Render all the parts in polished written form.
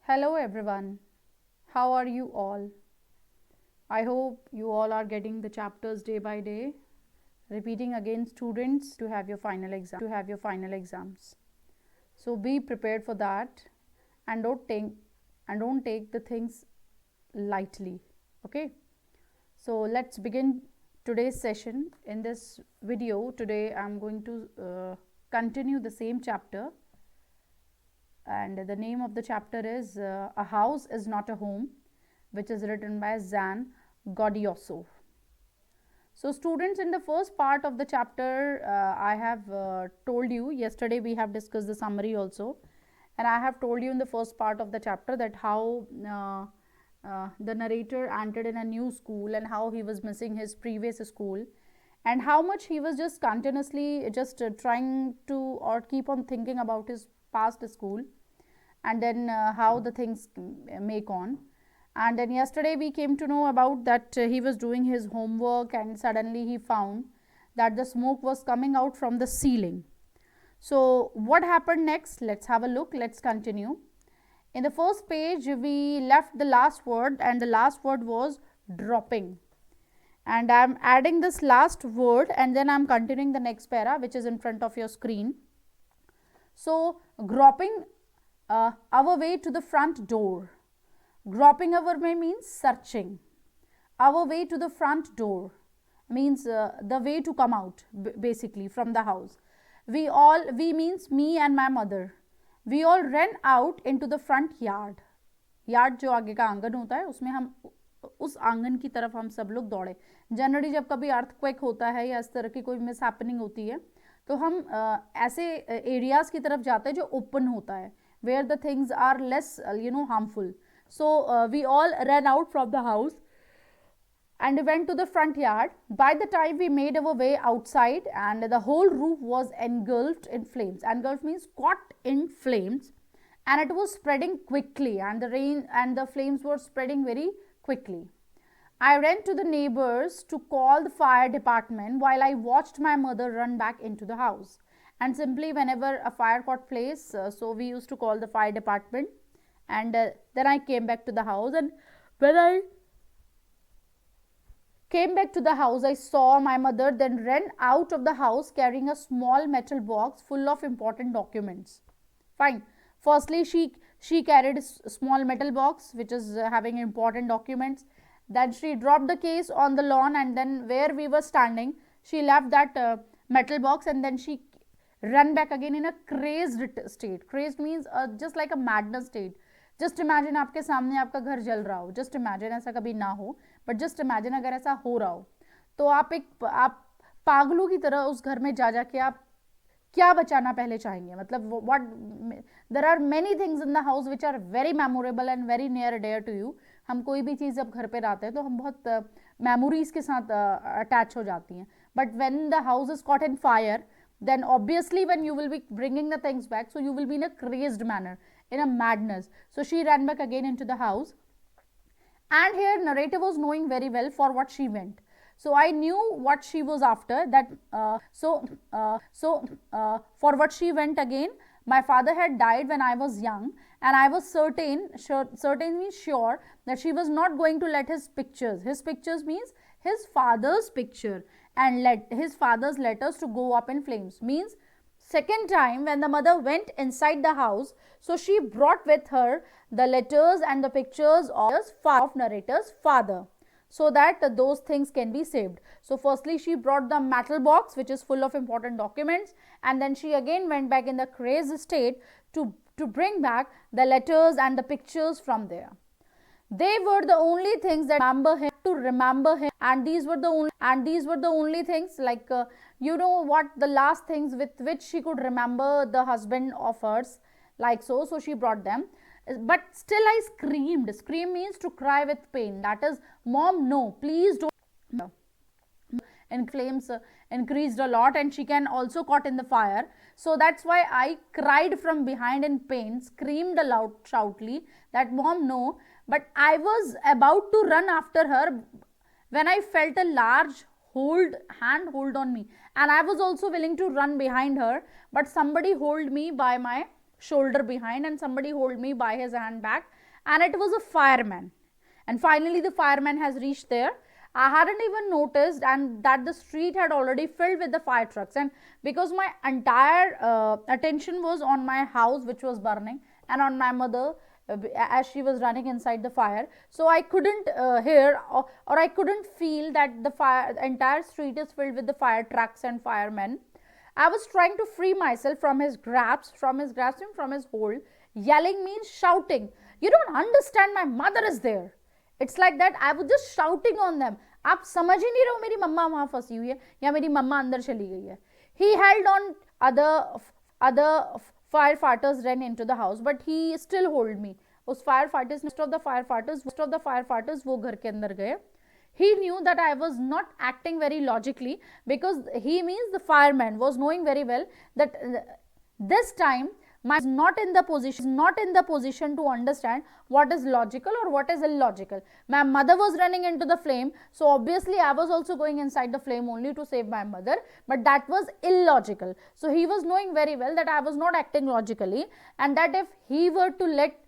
Hello everyone, how are you all? I hope you all are getting the chapters day by day, repeating again students to have your final exams. So be prepared for that and don't take the things lightly. Okay? So let's begin today's session. In this video today I'm going to continue the same chapter, and the name of the chapter is A House is Not a Home, which is written by Zan Godioso. So students, in the first part of the chapter, I have told you, yesterday we have discussed the summary also, and I have told you in the first part of the chapter that how the narrator entered in a new school and how he was missing his previous school, and how much he was just continuously just trying to or keep on thinking about his past school, and then how the things make on. And then yesterday we came to know about that he was doing his homework and suddenly he found that the smoke was coming out from the ceiling. So what happened next? Let's have a look. Let's continue. In the first page we left the last word, and the last word was dropping, and I am adding this last word and then I am continuing the next para, which is in front of your screen. So groping our way to the front door. Groping our way means searching. Our way to the front door means the way to come out basically from the house. We means me and my mother. We all ran out into the front yard. Yard जो आगे का आंगन होता है उसमें हम उस आंगन की तरफ हम सब लोग दौड़े. जनरली जब कभी अर्थक्वेक होता है या इस तरह की कोई मिस हैपनिंग होती है तो हम ऐसे एरियाज की तरफ जाते हैं जो ओपन होता है, where the things are less harmful. So we all ran out from the house and we went to the front yard. By the time we made our way outside, and the whole roof was engulfed in flames. Engulfed means caught in flames, and it was spreading quickly, and the rain and the flames were spreading very quickly. I ran to the neighbors to call the fire department while I watched my mother run back into the house. And simply whenever a fire caught place, so we used to call the fire department, and then I came back to the house, and when I came back to the house I saw my mother then ran out of the house carrying a small metal box full of important documents. Fine. Firstly she carried a small metal box which is having important documents. Then she dropped the case on the lawn, and then where we were standing she left that metal box, and then she run back again in a crazed state. Crazed means just like a madness state. Just imagine आपके सामने आपका घर जल रहा हो, just imagine, ऐसा कभी ना हो बट जस्ट इमेजिन अगर ऐसा हो रहा हो तो आप पागलों की तरह उस घर में जा जाके आप क्या बचाना पहले चाहेंगे. मतलब what, there are many things in the house which are very memorable and very near dear to you. हम कोई भी चीज़ जब घर पे लाते हैं तो हम बहुत मेमोरीज के साथ अटैच हो जाती हैं. But when the house is caught in fire, then obviously when you will be bringing the things back, so you will be in a crazed manner, in a madness. So she ran back again into the house, and here narrator was knowing very well for what she went. So I knew what she was after, that for what she went again. My father had died when I was young, and I was certain means sure, that she was not going to let his pictures means his father's picture and let his father's letters to go up in flames. Means second time when the mother went inside the house, so she brought with her the letters and the pictures of narrator's father, so that those things can be saved. So firstly she brought the metal box which is full of important documents, and then she again went back in the crazed state to bring back the letters and the pictures from there. They were the only things that remember him, and these were the only things, like what the last things with which she could remember the husband of hers, like so she brought them. But still I screamed. Scream means to cry with pain, that is, mom, no, please don't. And flames increased a lot, and she can also caught in the fire. So that's why I cried from behind in pain, screamed aloud, shoutly, that mom, no. But I was about to run after her when I felt a large hand hold on me, and I was also willing to run behind her, but somebody hold me by my shoulder behind, and somebody hold me by his hand back, and it was a fireman. And finally the fireman has reached there. I hadn't even noticed and that the street had already filled with the fire trucks, and because my entire attention was on my house which was burning and on my mother as she was running inside the fire, so I couldn't hear or I couldn't feel that the entire street is filled with the fire trucks and firemen. I was trying to free myself from his grasp, from his hold. Yelling means shouting. You don't understand, my mother is there. It's like that. I was just shouting on them. आप समझ ही नहीं रहे हो मेरी मम्मा वहां फंसी हुई है या मेरी मम्मा अंदर चली गई है. He held on. Other firefighters ran into the house, but he still hold me. उस most of the firefighters वो घर के अंदर गए. He knew that I was not acting very logically, because he means the fireman was knowing very well that this time my not in the position to understand what is logical or what is illogical. My mother was running into the flame, so obviously I was also going inside the flame only to save my mother, but that was illogical. So he was knowing very well that I was not acting logically, and that if he were to let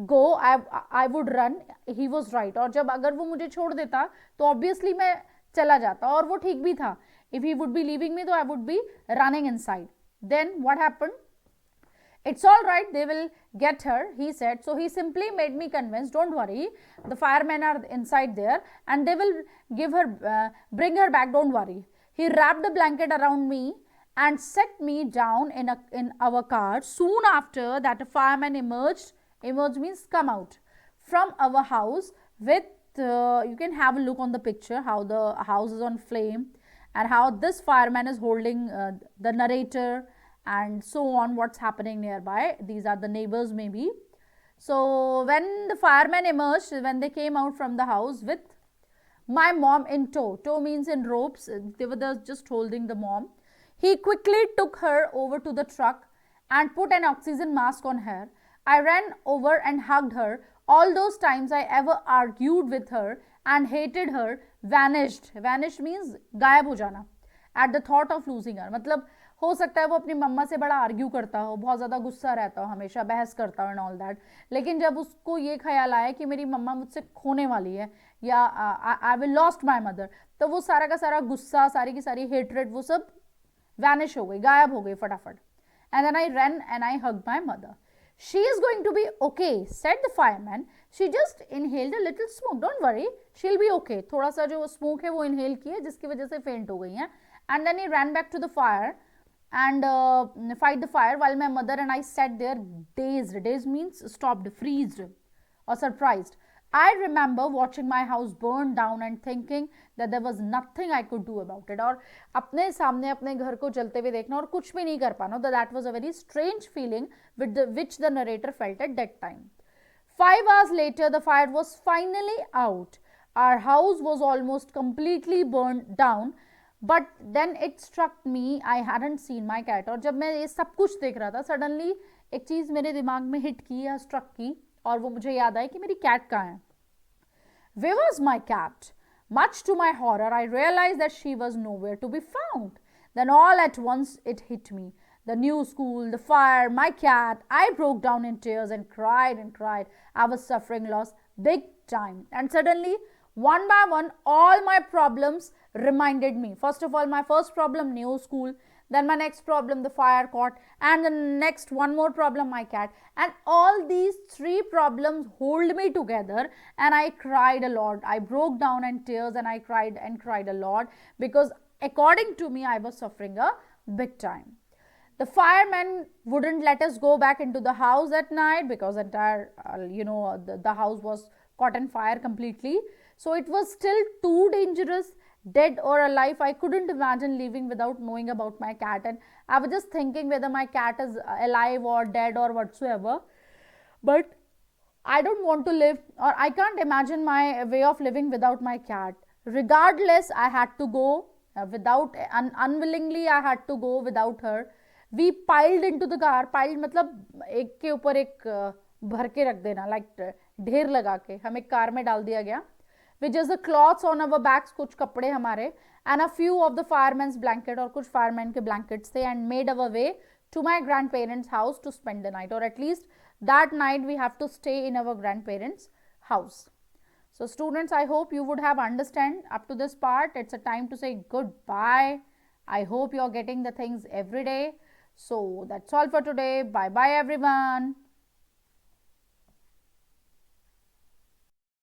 go, I would run. He was right. और जब अगर वो मुझे छोड़ देता तो obviously मैं चला जाता, और वो ठीक भी था. If he would be leaving me, तो I would be running inside. Then what happened? It's all right, they will get her, he said. So he simply made me convinced, don't worry, the firemen are inside there and they will bring her back, don't worry. He wrapped a blanket around me and set me down in our car. Soon after that, a fireman emerged means come out from our house with you can have a look on the picture how the house is on flame and how this fireman is holding the narrator and so on, what's happening nearby. These are the neighbors maybe. So when the firemen emerged, when they came out from the house with my mom in tow means in ropes, they were just holding the mom. He quickly took her over to the truck and put an oxygen mask on her. I ran over and hugged her. All those times I ever argued with her and hated her vanished. Vanished means गायब हो जाना. At the thought of losing her. मतलब हो सकता है वो अपनी मम्मा से बड़ा आर्ग्यू करता हो, बहुत ज़्यादा गुस्सा रहता हो, हमेशा बहस करता हो एंड ऑल दैट, लेकिन जब उसको ये ख्याल आया कि मेरी मम्मा मुझसे खोने वाली है या I will lost my mother, तो वो सारा का सारा गुस्सा, सारी की सारी हेटरेड, वो सब वैनिश हो गई, गायब हो गई फटाफट. And then I run and I hug my mother. She is going to be okay, said the fireman. She just inhaled a little smoke. Don't worry, she'll be okay. थोड़ा सा जो smoke है वो inhale की है जिसकी वजह से faint हो गई है. And then he ran back to the fire and fight the fire while my mother and I sat there dazed. Dazed means stopped, freezed or surprised. I remember watching my house burn down and thinking that there was nothing I could do about it. और अपने सामने अपने घर को जलते हुए देखना और कुछ भी नहीं कर पाना. That was a very strange feeling which the narrator felt at that time. 5 hours later, the fire was finally out. Our house was almost completely burned down. But then it struck me I hadn't seen my cat. और जब मैं ये सब कुछ देख रहा था, suddenly एक चीज़ मेरे दिमाग में हिट की या स्ट्रक की और वो मुझे याद आई कि मेरी कैट कहाँ है. Where was my cat? Much to my horror, I realized that she was nowhere to be found. Then all at once it hit me. The new school, the fire, my cat. I broke down in tears and cried and cried. I was suffering loss big time. And suddenly, one by one, all my problems reminded me. First of all, my first problem, new school. Then my next problem, the fire caught, and the next one more problem, my cat. And all these 3 problems hold me together, and I cried a lot. I broke down in tears and I cried a lot because according to me, I was suffering a big time. The firemen wouldn't let us go back into the house at night because entire, the house was caught on fire completely. So it was still too dangerous. Dead or alive, I couldn't imagine living without knowing about my cat, and I was just thinking whether my cat is alive or dead or whatsoever. But I don't want to live, or I can't imagine my way of living without my cat. Regardless, I had to go unwillingly I had to go without her. We piled into the car. Piled मतलब एक के ऊपर एक भर के रख देना, like ढेर लगा के हमें कार में डाल दिया गया. Which is the cloths on our backs, कुछ कपड़े हमारे, and a few of the firemen's blanket और कुछ firemen के blankets थे, and made our way to my grandparents house to spend the night, or at least that night we have to stay in our grandparents house. So students, I hope you would have understand up to this part. It's a time to say goodbye. I hope you're getting the things every day. So that's all for today. Bye bye everyone.